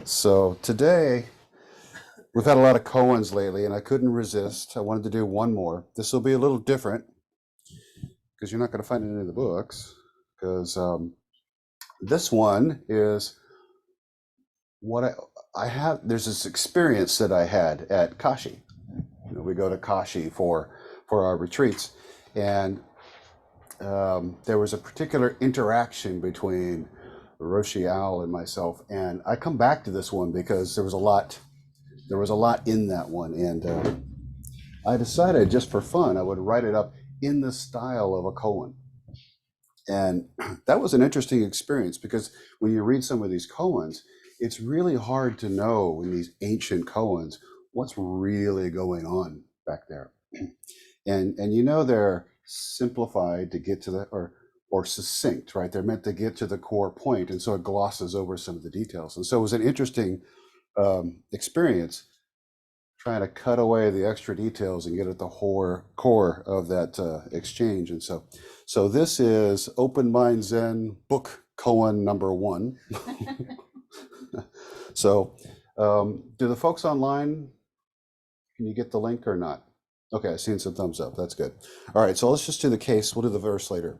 So today, we've had a lot of koans lately, and I couldn't resist. I wanted to do one more. This will be a little different because you're not going to find it in any of the books. Because this one is what I have. There's this experience that I had at Kashi. We go to Kashi for our retreats, and there was a particular interaction between Roshi Al and myself, and I come back to this one because there was a lot in that one, and I decided just for fun I would write it up in the style of a koan. And that was an interesting experience because when you read some of these koans, it's really hard to know in these ancient koans what's really going on back there. And they're simplified to get to the or succinct, right? They're meant to get to the core point, and so it glosses over some of the details. And so it was an interesting experience trying to cut away the extra details and get at the core of that exchange. And so this is Open Mind Zen book koan number 1. So do the folks online, can you get the link or not? Okay, I've seen some thumbs up. That's good. All right, so let's just do the case. We'll do the verse later.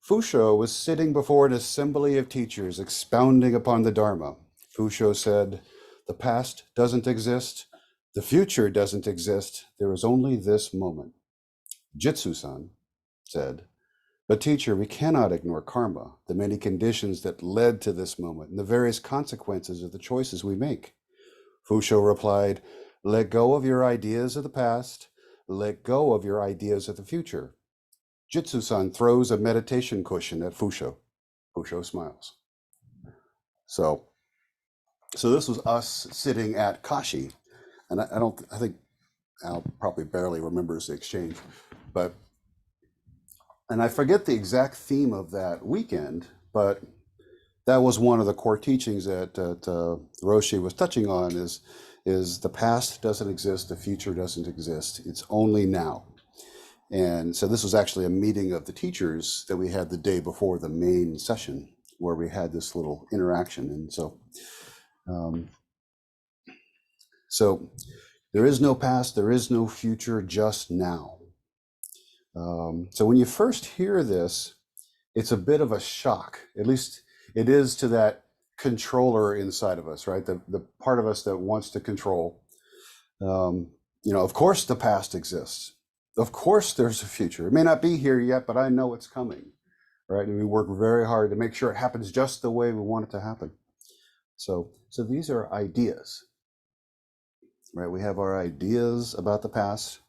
Fusho was sitting before an assembly of teachers expounding upon the Dharma. Fusho said, "The past doesn't exist. The future doesn't exist. There is only this moment." Jitsu-san said, "But teacher, we cannot ignore karma, the many conditions that led to this moment, and the various consequences of the choices we make." Fusho replied, "Let go of your ideas of the past. Let go of your ideas of the future." Jitsu-san throws a meditation cushion at Fusho. Fusho smiles. So this was us sitting at Kashi, and I think Al probably barely remembers the exchange, and I forget the exact theme of that weekend, but that was one of the core teachings that Roshi was touching on is the past doesn't exist, the future doesn't exist, it's only now. And so this was actually a meeting of the teachers that we had the day before the main session where we had this little interaction. And so there is no past, there is no future, just now. So when you first hear this, it's a bit of a shock. At least it is to that controller inside of us, right? The part of us that wants to control. Of course the past exists. Of course there's a future. It may not be here yet, but I know it's coming, right? And we work very hard to make sure it happens just the way we want it to happen. So these are ideas, right? We have our ideas about the past,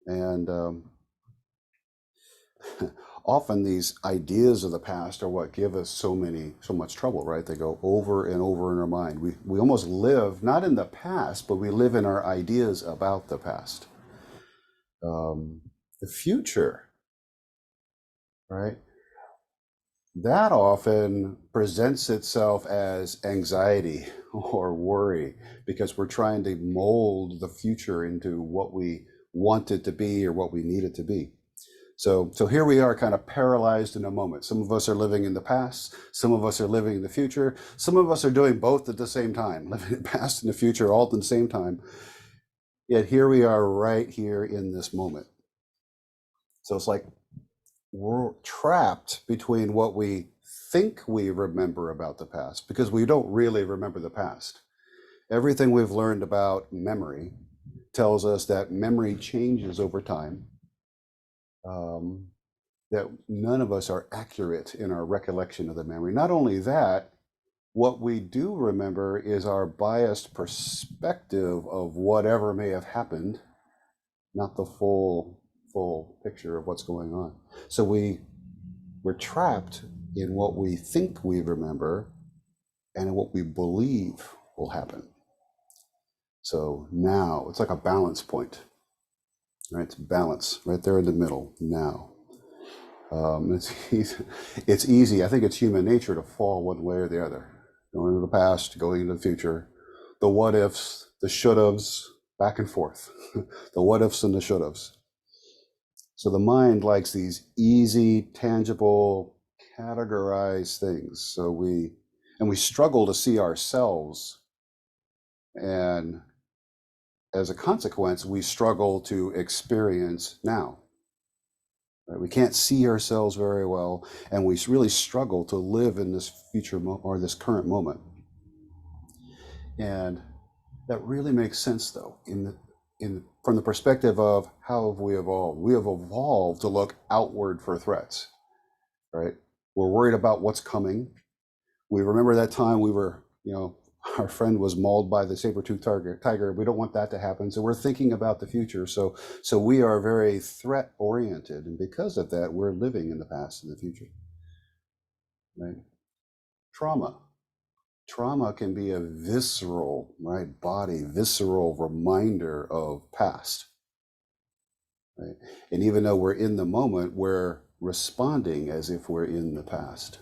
and often these ideas of the past are what give us so much trouble, right? They go over and over in our mind. We almost live not in the past, but we live in our ideas about the past. The future, right? That often presents itself as anxiety or worry because we're trying to mold the future into what we want it to be or what we need it to be. So here we are kind of paralyzed in a moment. Some of us are living in the past. Some of us are living in the future. Some of us are doing both at the same time, living in the past and the future all at the same time. Yet here we are right here in this moment. So it's like we're trapped between what we think we remember about the past because we don't really remember the past. Everything we've learned about memory tells us that memory changes over time. That none of us are accurate in our recollection of the memory. Not only that, what we do remember is our biased perspective of whatever may have happened, not the full picture of what's going on. So we're trapped in what we think we remember and in what we believe will happen. So now it's like a balance point, right? It's balance right there in the middle now. It's easy. I think it's human nature to fall one way or the other, going into the past, going into the future, the what ifs, the should haves, back and forth, the what ifs and the should haves. So the mind likes these easy, tangible, categorized things. So And we struggle to see ourselves. And as a consequence, we struggle to experience now. Right? We can't see ourselves very well, and we really struggle to live in this future or this current moment. And that really makes sense, though, from the perspective of how have we evolved? We have evolved to look outward for threats, right? We're worried about what's coming. We remember that time we were, our friend was mauled by the saber-toothed tiger. We don't want that to happen. So we're thinking about the future. So we are very threat oriented. And because of that, we're living in the past and the future, right? Trauma can be a visceral, right, visceral reminder of past, right? And even though we're in the moment, we're responding as if we're in the past.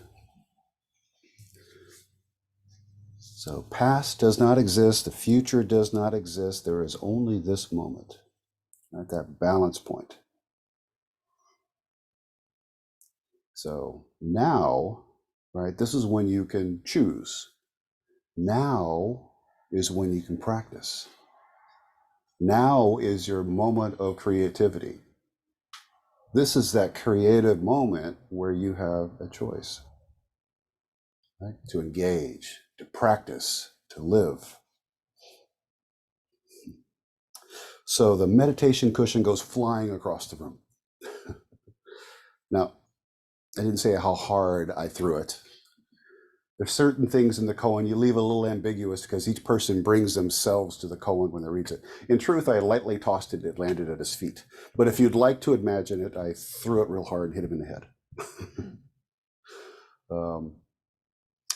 So past does not exist, the future does not exist, there is only this moment, right? That balance point. So now, right, this is when you can choose. Now is when you can practice. Now is your moment of creativity. This is that creative moment where you have a choice, right? To engage, to practice, to live. So the meditation cushion goes flying across the room. Now, I didn't say how hard I threw it. There's certain things in the koan you leave a little ambiguous because each person brings themselves to the koan when they read it. In truth, I lightly tossed it, it landed at his feet. But if you'd like to imagine it, I threw it real hard and hit him in the head.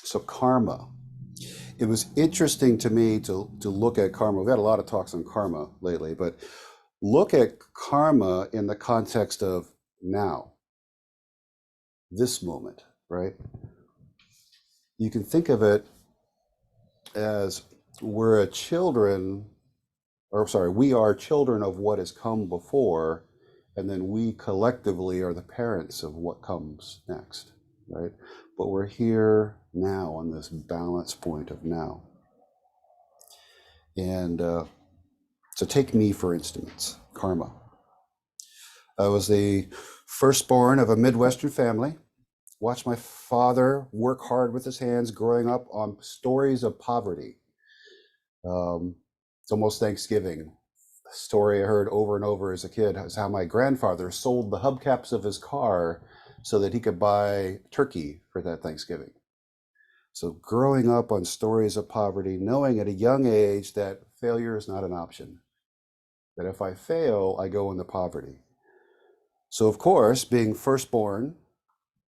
So karma. It was interesting to me to look at karma. We've had a lot of talks on karma lately, but look at karma in the context of now, this moment, right? You can think of it as we are children of what has come before, and then we collectively are the parents of what comes next, right? But we're here now on this balance point of now. And so take me, for instance, karma. I was the firstborn of a Midwestern family. Watched my father work hard with his hands growing up on stories of poverty. It's almost Thanksgiving. A story I heard over and over as a kid is how my grandfather sold the hubcaps of his car so that he could buy turkey for that Thanksgiving. So growing up on stories of poverty, knowing at a young age that failure is not an option, that if I fail, I go into poverty. So of course, being firstborn,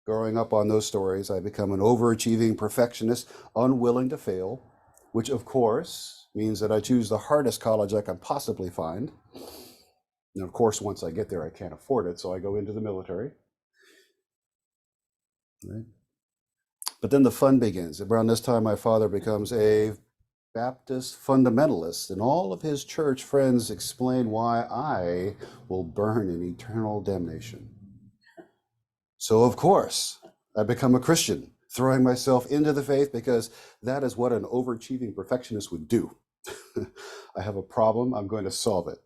growing up on those stories, I become an overachieving perfectionist, unwilling to fail, which of course means that I choose the hardest college I can possibly find. And of course, once I get there, I can't afford it, so I go into the military. Right? But then the fun begins. Around this time, my father becomes a Baptist fundamentalist, and all of his church friends explain why I will burn in eternal damnation. So of course, I become a Christian, throwing myself into the faith because that is what an overachieving perfectionist would do. I have a problem, I'm going to solve it.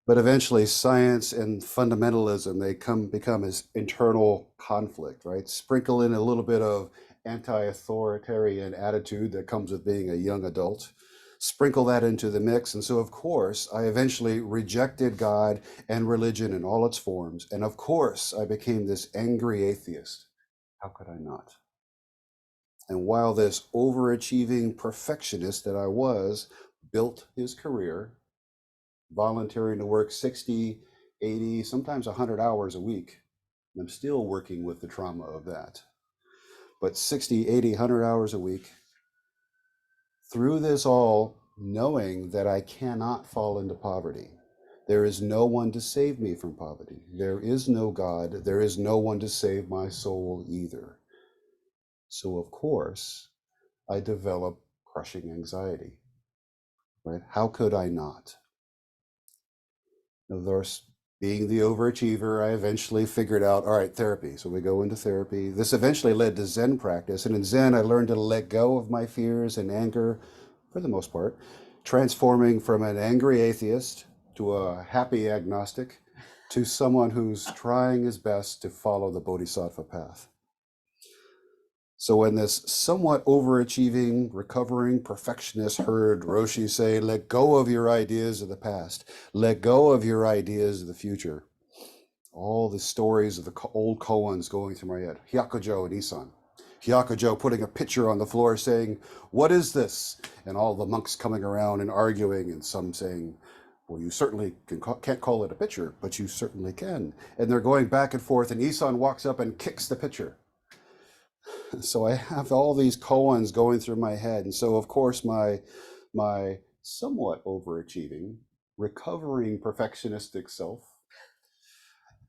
But eventually science and fundamentalism, they become his internal conflict, right? Sprinkle in a little bit of anti-authoritarian attitude that comes with being a young adult. Sprinkle that into the mix. And so, of course, I eventually rejected God and religion in all its forms. And of course, I became this angry atheist. How could I not? And while this overachieving perfectionist that I was built his career, volunteering to work 60, 80, sometimes 100 hours a week, I'm still working with the trauma of that. But 60, 80, 100 hours a week, through this all, knowing that I cannot fall into poverty. There is no one to save me from poverty. There is no God. There is no one to save my soul either. So of course, I develop crushing anxiety, right? How could I not? Now, Being the overachiever, I eventually figured out, all right, therapy. So we go into therapy. This eventually led to Zen practice. And in Zen, I learned to let go of my fears and anger for the most part, transforming from an angry atheist to a happy agnostic to someone who's trying his best to follow the bodhisattva path. So when this somewhat overachieving, recovering perfectionist heard Roshi say, let go of your ideas of the past, let go of your ideas of the future. All the stories of the old koans going through my head. Hyakujo and Isan. Hyakujo putting a picture on the floor saying, what is this? And all the monks coming around and arguing, and some saying, well, you certainly can't call it a picture, but you certainly can. And they're going back and forth, and Isan walks up and kicks the picture. So I have all these koans going through my head. And so, of course, my somewhat overachieving, recovering perfectionistic self,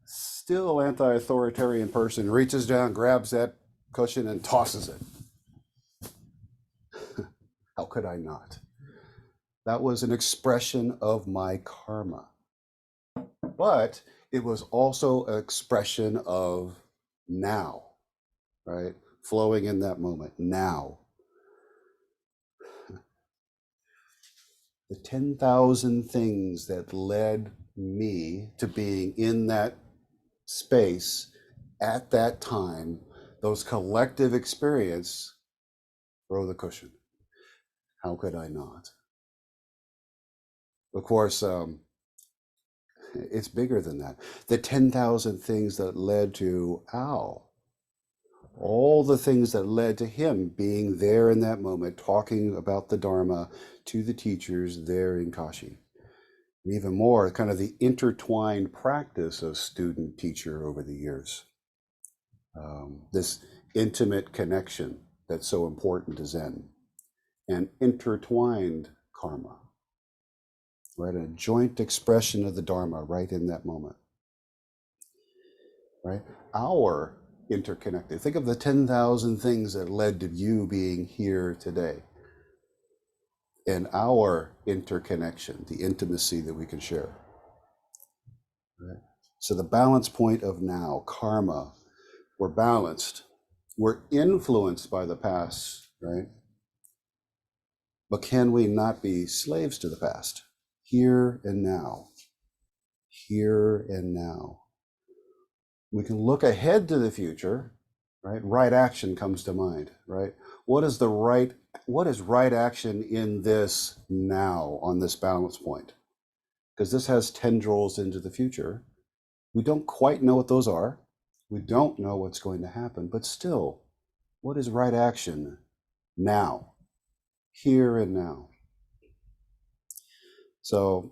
still anti-authoritarian person, reaches down, grabs that cushion, and tosses it. How could I not? That was an expression of my karma. But it was also an expression of now, right? Flowing in that moment, now. The 10,000 things that led me to being in that space at that time, those collective experience, throw the cushion. How could I not? Of course, it's bigger than that. The 10,000 things that led to Al, all the things that led to him being there in that moment, talking about the Dharma to the teachers there in Kashi. And even more, kind of the intertwined practice of student-teacher over the years. This intimate connection that's so important to Zen, and intertwined karma, right? A joint expression of the Dharma right in that moment, right? Our interconnected. Think of the 10,000 things that led to you being here today, and our interconnection, the intimacy that we can share. Right? So the balance point of now, karma, we're balanced. We're influenced by the past, right? But can we not be slaves to the past? Here and now. Here and now. We can look ahead to the future, right? Right action comes to mind, right? What is right action in this now on this balance point? Because this has tendrils into the future. We don't quite know what those are. We don't know what's going to happen, but still, what is right action now, here and now? So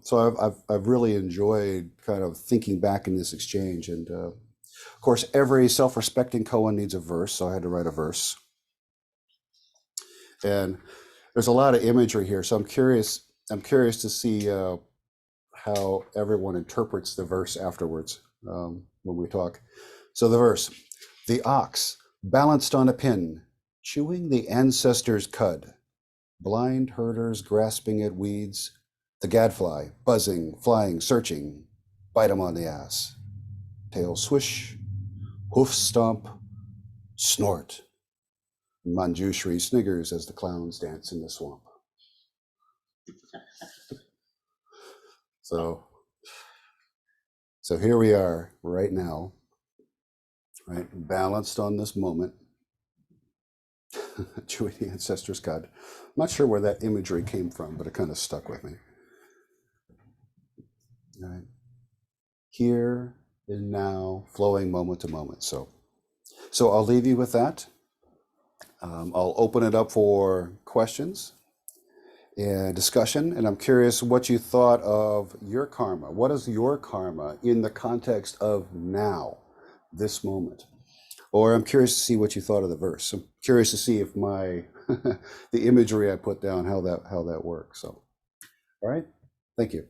I've really enjoyed kind of thinking back in this exchange, and of course, every self-respecting koan needs a verse, so I had to write a verse. And there's a lot of imagery here, so I'm curious to see how everyone interprets the verse afterwards when we talk. So the verse: the ox balanced on a pin, chewing the ancestors' cud, blind herders grasping at weeds, the gadfly buzzing, flying, searching, bite him on the ass, tail swish, hoof stomp, snort. Manjushri sniggers as the clowns dance in the swamp. So here we are right now, right? Balanced on this moment, chewing the ancestors' cud. I'm not sure where that imagery came from, but it kind of stuck with me. Right? Here and now, flowing moment to moment. So I'll leave you with that. I'll open it up for questions and discussion, and I'm curious what you thought of your karma. What is your karma in the context of now, this moment? Or I'm curious to see what you thought of the verse. I'm curious to see if my the imagery I put down, how that works. So, all right, thank you.